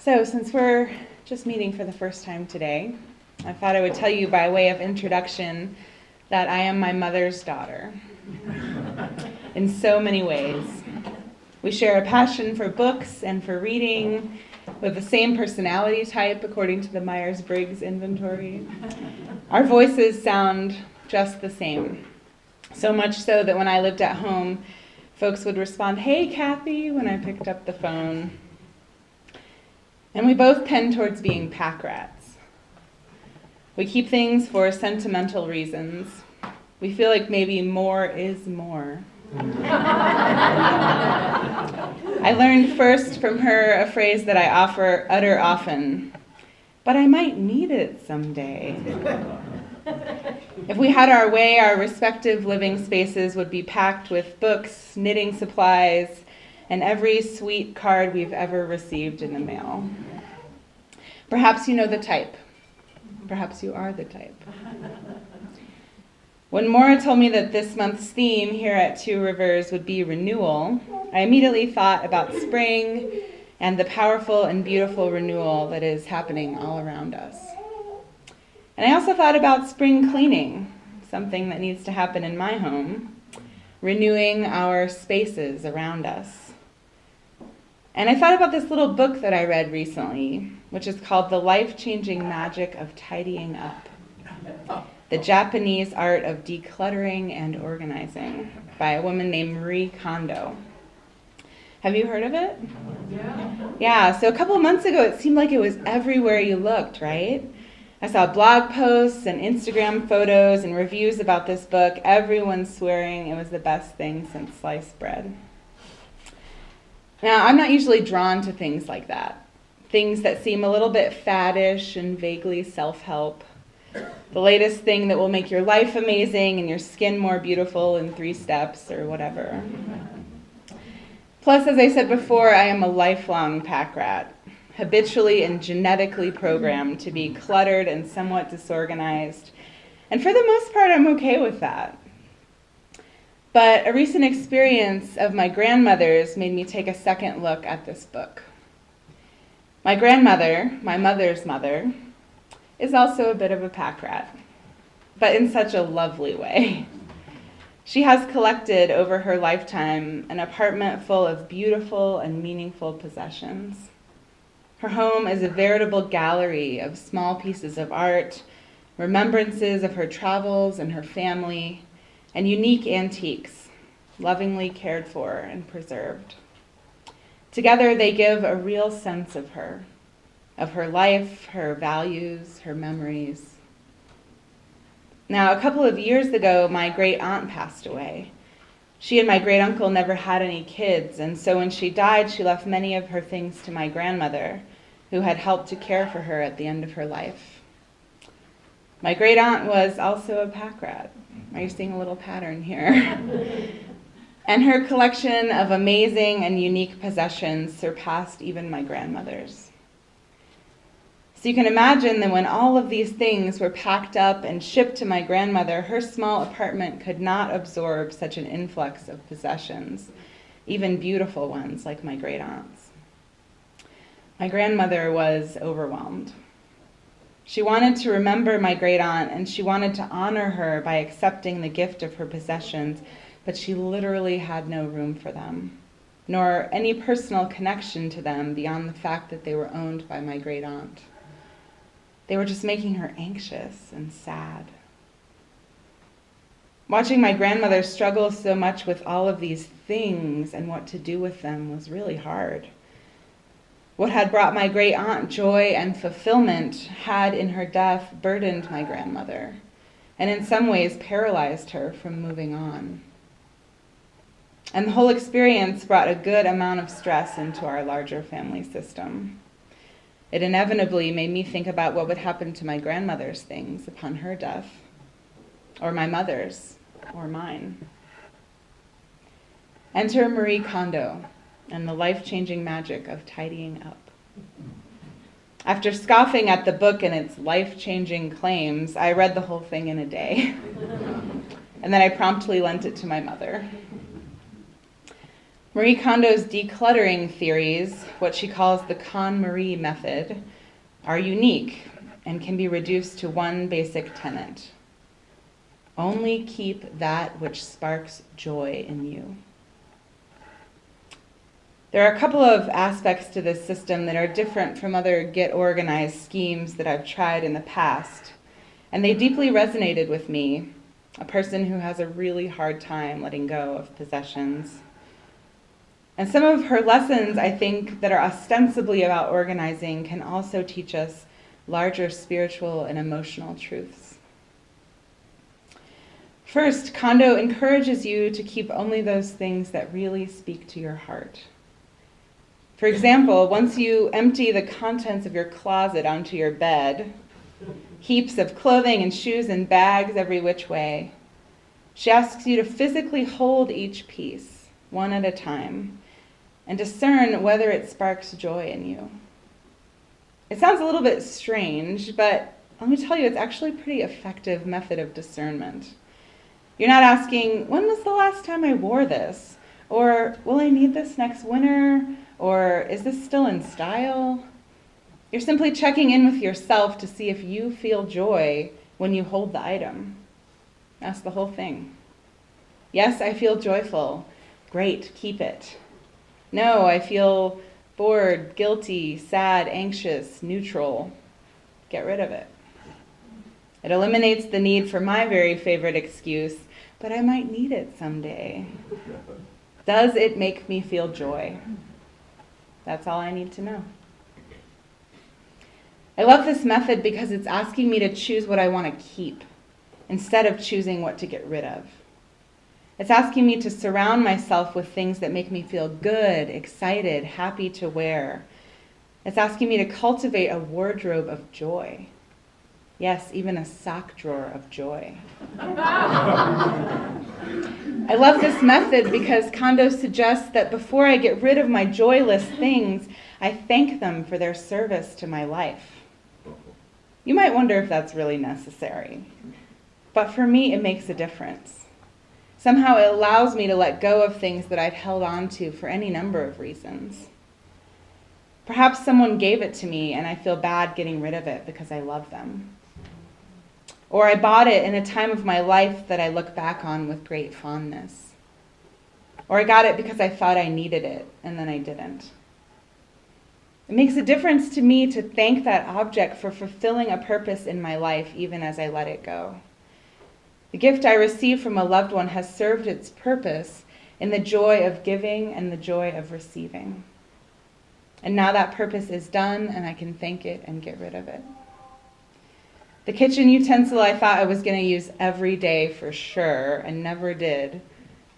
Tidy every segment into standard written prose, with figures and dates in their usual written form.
So since we're just meeting for the first time today, I thought I would tell you by way of introduction that I am my mother's daughter in so many ways. We share a passion for books and for reading with the same personality type according to the Myers-Briggs inventory. Our voices sound just the same, so much so that when I lived at home, folks would respond, "Hey, Kathy," when I picked up the phone. And we both tend towards being pack rats. We keep things for sentimental reasons. We feel like maybe more is more. I learned first from her a phrase that I utter often, "But I might need it someday." If we had our way, our respective living spaces would be packed with books, knitting supplies, and every sweet card we've ever received in the mail. Perhaps you know the type. Perhaps you are the type. When Maura told me that this month's theme here at Two Rivers would be renewal, I immediately thought about spring and the powerful and beautiful renewal that is happening all around us. And I also thought about spring cleaning, something that needs to happen in my home, renewing our spaces around us. And I thought about this little book that I read recently, which is called The Life-Changing Magic of Tidying Up: The Japanese Art of Decluttering and Organizing by a woman named Marie Kondo. Have you heard of it? Yeah, so a couple of months ago, it seemed like it was everywhere you looked, right? I saw blog posts and Instagram photos and reviews about this book, everyone swearing it was the best thing since sliced bread. Now, I'm not usually drawn to things like that, things that seem a little bit faddish and vaguely self-help, the latest thing that will make your life amazing and your skin more beautiful in 3 steps or whatever. Plus, as I said before, I am a lifelong pack rat, habitually and genetically programmed to be cluttered and somewhat disorganized. And for the most part, I'm okay with that. But a recent experience of my grandmother's made me take a second look at this book. My grandmother, my mother's mother, is also a bit of a pack rat, but in such a lovely way. She has collected over her lifetime an apartment full of beautiful and meaningful possessions. Her home is a veritable gallery of small pieces of art, remembrances of her travels and her family, and unique antiques, lovingly cared for and preserved. Together, they give a real sense of her life, her values, her memories. Now, a couple of years ago, my great aunt passed away. She and my great uncle never had any kids, and so when she died, she left many of her things to my grandmother, who had helped to care for her at the end of her life. My great aunt was also a pack rat. Are you seeing a little pattern here? And her collection of amazing and unique possessions surpassed even my grandmother's. So you can imagine that when all of these things were packed up and shipped to my grandmother, her small apartment could not absorb such an influx of possessions, even beautiful ones like my great aunt's. My grandmother was overwhelmed. She wanted to remember my great aunt, and she wanted to honor her by accepting the gift of her possessions, but she literally had no room for them, nor any personal connection to them beyond the fact that they were owned by my great aunt. They were just making her anxious and sad. Watching my grandmother struggle so much with all of these things and what to do with them was really hard. What had brought my great aunt joy and fulfillment had, in her death, burdened my grandmother, and in some ways paralyzed her from moving on. And the whole experience brought a good amount of stress into our larger family system. It inevitably made me think about what would happen to my grandmother's things upon her death, or my mother's, or mine. Enter Marie Kondo and the life-changing magic of tidying up. After scoffing at the book and its life-changing claims, I read the whole thing in a day. And then I promptly lent it to my mother. Marie Kondo's decluttering theories, what she calls the KonMari method, are unique and can be reduced to one basic tenet. Only keep that which sparks joy in you. There are a couple of aspects to this system that are different from other get organized schemes that I've tried in the past, and they deeply resonated with me, a person who has a really hard time letting go of possessions. And some of her lessons, I think, that are ostensibly about organizing can also teach us larger spiritual and emotional truths. First, Kondo encourages you to keep only those things that really speak to your heart. For example, once you empty the contents of your closet onto your bed, heaps of clothing and shoes and bags every which way, she asks you to physically hold each piece, one at a time, and discern whether it sparks joy in you. It sounds a little bit strange, but let me tell you, it's actually a pretty effective method of discernment. You're not asking, when was the last time I wore this? Or, will I need this next winter? Or, is this still in style? You're simply checking in with yourself to see if you feel joy when you hold the item. That's the whole thing. Yes, I feel joyful. Great, keep it. No, I feel bored, guilty, sad, anxious, neutral. Get rid of it. It eliminates the need for my very favorite excuse, but I might need it someday. Does it make me feel joy? That's all I need to know. I love this method because it's asking me to choose what I want to keep instead of choosing what to get rid of. It's asking me to surround myself with things that make me feel good, excited, happy to wear. It's asking me to cultivate a wardrobe of joy. Yes, even a sock drawer of joy. I love this method because Kondo suggests that before I get rid of my joyless things, I thank them for their service to my life. You might wonder if that's really necessary, but for me, it makes a difference. Somehow it allows me to let go of things that I'd held on to for any number of reasons. Perhaps someone gave it to me and I feel bad getting rid of it because I love them. Or I bought it in a time of my life that I look back on with great fondness. Or I got it because I thought I needed it and then I didn't. It makes a difference to me to thank that object for fulfilling a purpose in my life even as I let it go. The gift I received from a loved one has served its purpose in the joy of giving and the joy of receiving. And now that purpose is done and I can thank it and get rid of it. The kitchen utensil I thought I was going to use every day for sure and never did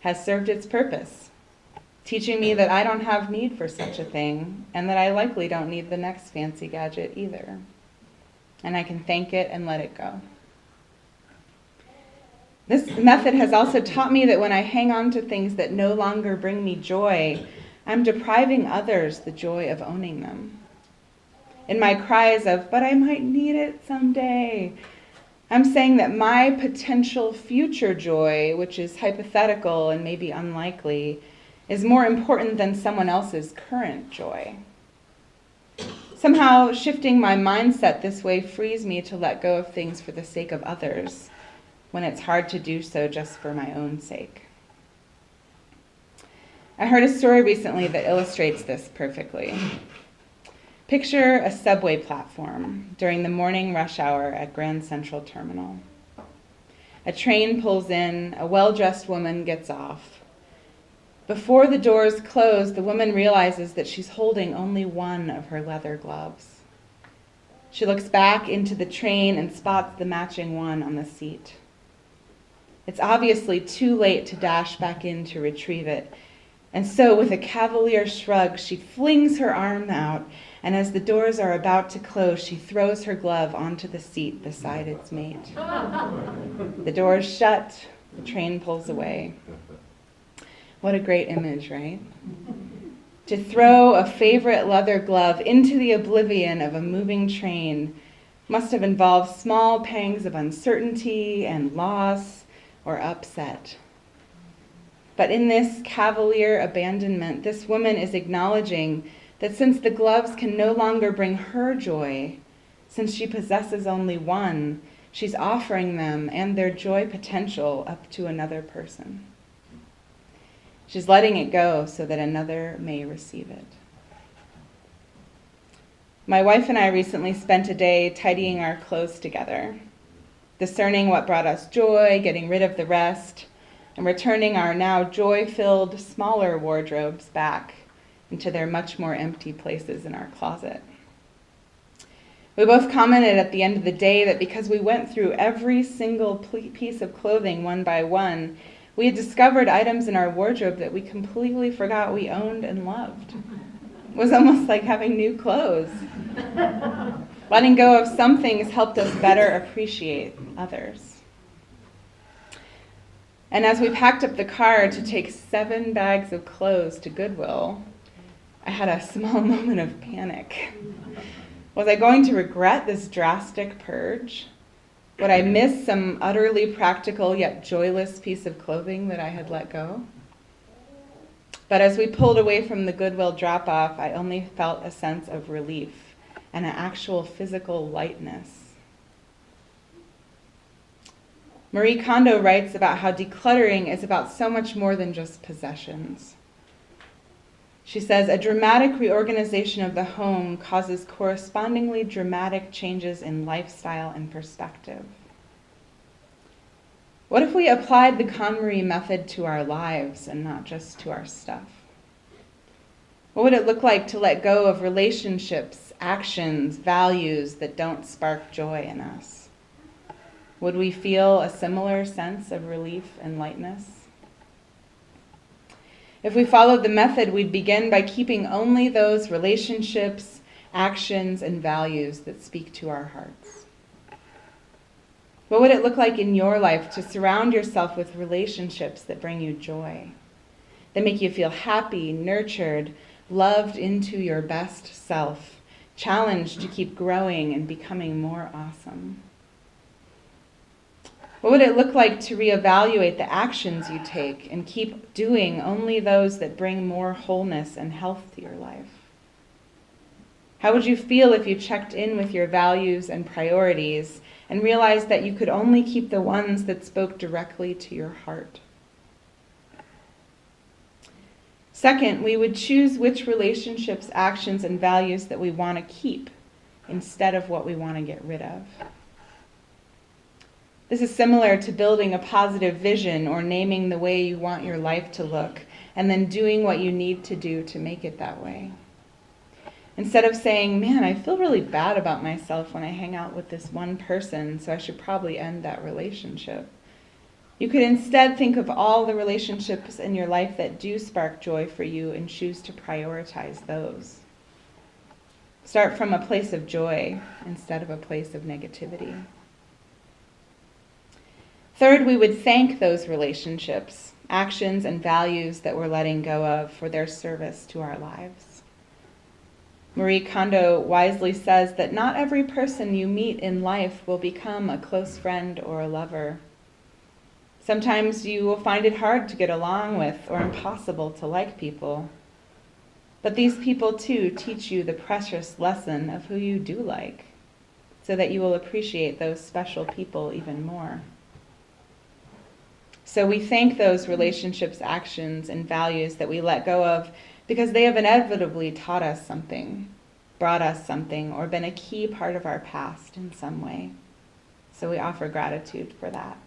has served its purpose, teaching me that I don't have need for such a thing and that I likely don't need the next fancy gadget either. And I can thank it and let it go. This method has also taught me that when I hang on to things that no longer bring me joy, I'm depriving others the joy of owning them. In my cries of, but I might need it someday, I'm saying that my potential future joy, which is hypothetical and maybe unlikely, is more important than someone else's current joy. Somehow, shifting my mindset this way frees me to let go of things for the sake of others, when it's hard to do so just for my own sake. I heard a story recently that illustrates this perfectly. Picture a subway platform during the morning rush hour at Grand Central Terminal. A train pulls in, a well-dressed woman gets off. Before the doors close, the woman realizes that she's holding only one of her leather gloves. She looks back into the train and spots the matching one on the seat. It's obviously too late to dash back in to retrieve it, and so with a cavalier shrug, she flings her arm out, and as the doors are about to close, she throws her glove onto the seat beside its mate. The doors shut, the train pulls away. What a great image, right? To throw a favorite leather glove into the oblivion of a moving train must have involved small pangs of uncertainty and loss or upset. But in this cavalier abandonment, this woman is acknowledging that since the gloves can no longer bring her joy, since she possesses only one, she's offering them and their joy potential up to another person. She's letting it go so that another may receive it. My wife and I recently spent a day tidying our clothes together, discerning what brought us joy, getting rid of the rest, and returning our now joy-filled, smaller wardrobes back into their much more empty places in our closet. We both commented at the end of the day that because we went through every single piece of clothing one by one, we had discovered items in our wardrobe that we completely forgot we owned and loved. It was almost like having new clothes. Letting go of some things helped us better appreciate others. And as we packed up the car to take 7 bags of clothes to Goodwill, I had a small moment of panic. Was I going to regret this drastic purge? Would I miss some utterly practical yet joyless piece of clothing that I had let go? But as we pulled away from the Goodwill drop-off, I only felt a sense of relief and an actual physical lightness. Marie Kondo writes about how decluttering is about so much more than just possessions. She says, a dramatic reorganization of the home causes correspondingly dramatic changes in lifestyle and perspective. What if we applied the KonMari method to our lives and not just to our stuff? What would it look like to let go of relationships, actions, values that don't spark joy in us? Would we feel a similar sense of relief and lightness? If we followed the method, we'd begin by keeping only those relationships, actions, and values that speak to our hearts. What would it look like in your life to surround yourself with relationships that bring you joy, that make you feel happy, nurtured, loved into your best self, challenged to keep growing and becoming more awesome? What would it look like to reevaluate the actions you take and keep doing only those that bring more wholeness and health to your life? How would you feel if you checked in with your values and priorities and realized that you could only keep the ones that spoke directly to your heart? Second, we would choose which relationships, actions, and values that we want to keep instead of what we want to get rid of. This is similar to building a positive vision or naming the way you want your life to look and then doing what you need to do to make it that way. Instead of saying, man, I feel really bad about myself when I hang out with this one person, so I should probably end that relationship. You could instead think of all the relationships in your life that do spark joy for you and choose to prioritize those. Start from a place of joy instead of a place of negativity. Third, we would thank those relationships, actions, and values that we're letting go of for their service to our lives. Marie Kondo wisely says that not every person you meet in life will become a close friend or a lover. Sometimes you will find it hard to get along with or impossible to like people. But these people too teach you the precious lesson of who you do like, so that you will appreciate those special people even more. So we thank those relationships, actions, and values that we let go of because they have inevitably taught us something, brought us something, or been a key part of our past in some way. So we offer gratitude for that.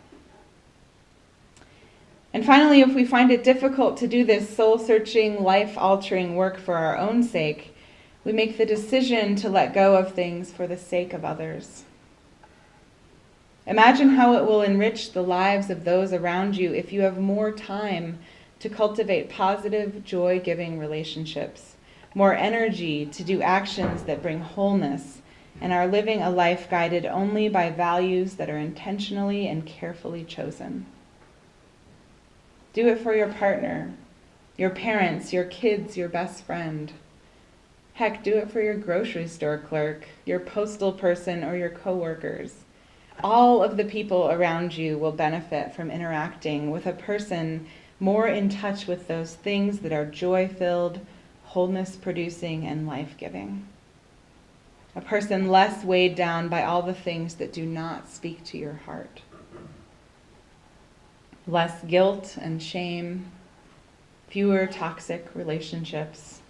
And finally, if we find it difficult to do this soul-searching, life-altering work for our own sake, we make the decision to let go of things for the sake of others. Imagine how it will enrich the lives of those around you if you have more time to cultivate positive, joy-giving relationships, more energy to do actions that bring wholeness, and are living a life guided only by values that are intentionally and carefully chosen. Do it for your partner, your parents, your kids, your best friend. Heck, do it for your grocery store clerk, your postal person, or your coworkers. All of the people around you will benefit from interacting with a person more in touch with those things that are joy-filled, wholeness-producing, and life-giving. A person less weighed down by all the things that do not speak to your heart. Less guilt and shame, fewer toxic relationships,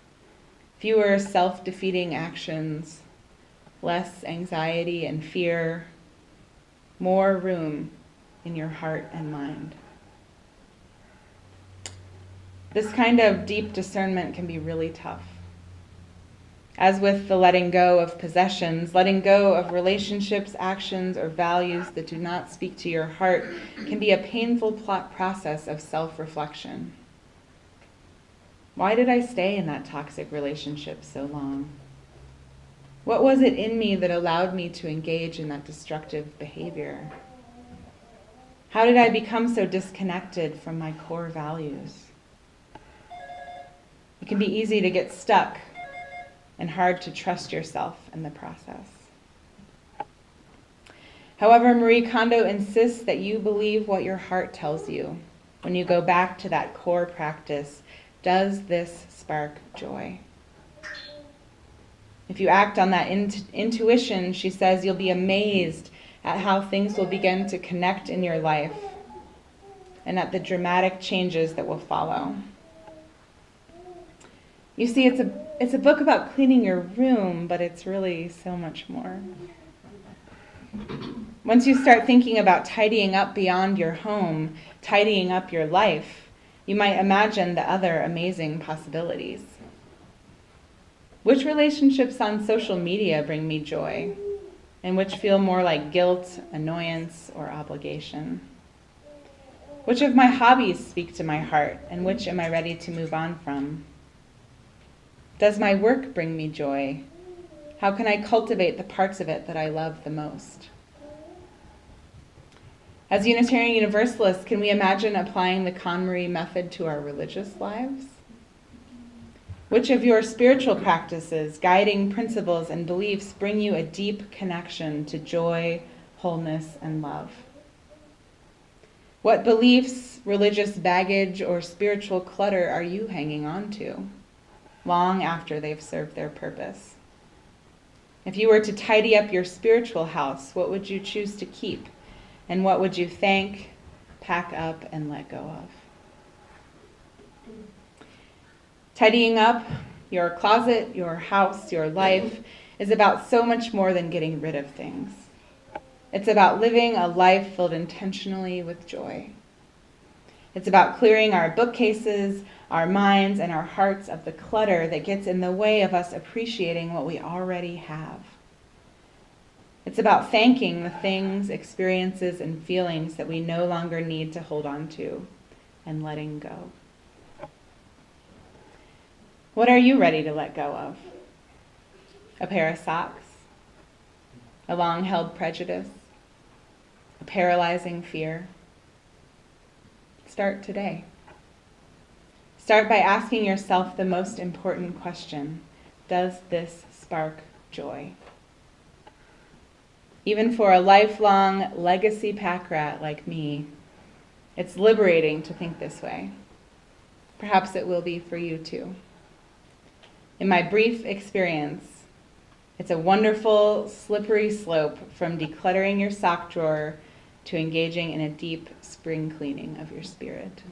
fewer self-defeating actions, less anxiety and fear, more room in your heart and mind. This kind of deep discernment can be really tough. As with the letting go of possessions, letting go of relationships, actions, or values that do not speak to your heart can be a painful process of self-reflection. Why did I stay in that toxic relationship so long? What was it in me that allowed me to engage in that destructive behavior? How did I become so disconnected from my core values? It can be easy to get stuck and hard to trust yourself in the process. However, Marie Kondo insists that you believe what your heart tells you. When you go back to that core practice, does this spark joy? If you act on that intuition, she says, you'll be amazed at how things will begin to connect in your life and at the dramatic changes that will follow. You see, it's a book about cleaning your room, but it's really so much more. Once you start thinking about tidying up beyond your home, tidying up your life, you might imagine the other amazing possibilities. Which relationships on social media bring me joy, and which feel more like guilt, annoyance, or obligation? Which of my hobbies speak to my heart, and which am I ready to move on from? Does my work bring me joy? How can I cultivate the parts of it that I love the most? As Unitarian Universalists, can we imagine applying the KonMari method to our religious lives? Which of your spiritual practices, guiding principles, and beliefs bring you a deep connection to joy, wholeness, and love? What beliefs, religious baggage, or spiritual clutter are you hanging on to long after they've served their purpose? If you were to tidy up your spiritual house, what would you choose to keep? And what would you thank, pack up, and let go of? Tidying up your closet, your house, your life is about so much more than getting rid of things. It's about living a life filled intentionally with joy. It's about clearing our bookcases, our minds, and our hearts of the clutter that gets in the way of us appreciating what we already have. It's about thanking the things, experiences, and feelings that we no longer need to hold on to and letting go. What are you ready to let go of? A pair of socks? A long-held prejudice? A paralyzing fear? Start today. Start by asking yourself the most important question: does this spark joy? Even for a lifelong legacy pack rat like me, it's liberating to think this way. Perhaps it will be for you too. In my brief experience, it's a wonderful, slippery slope from decluttering your sock drawer to engaging in a deep spring cleaning of your spirit.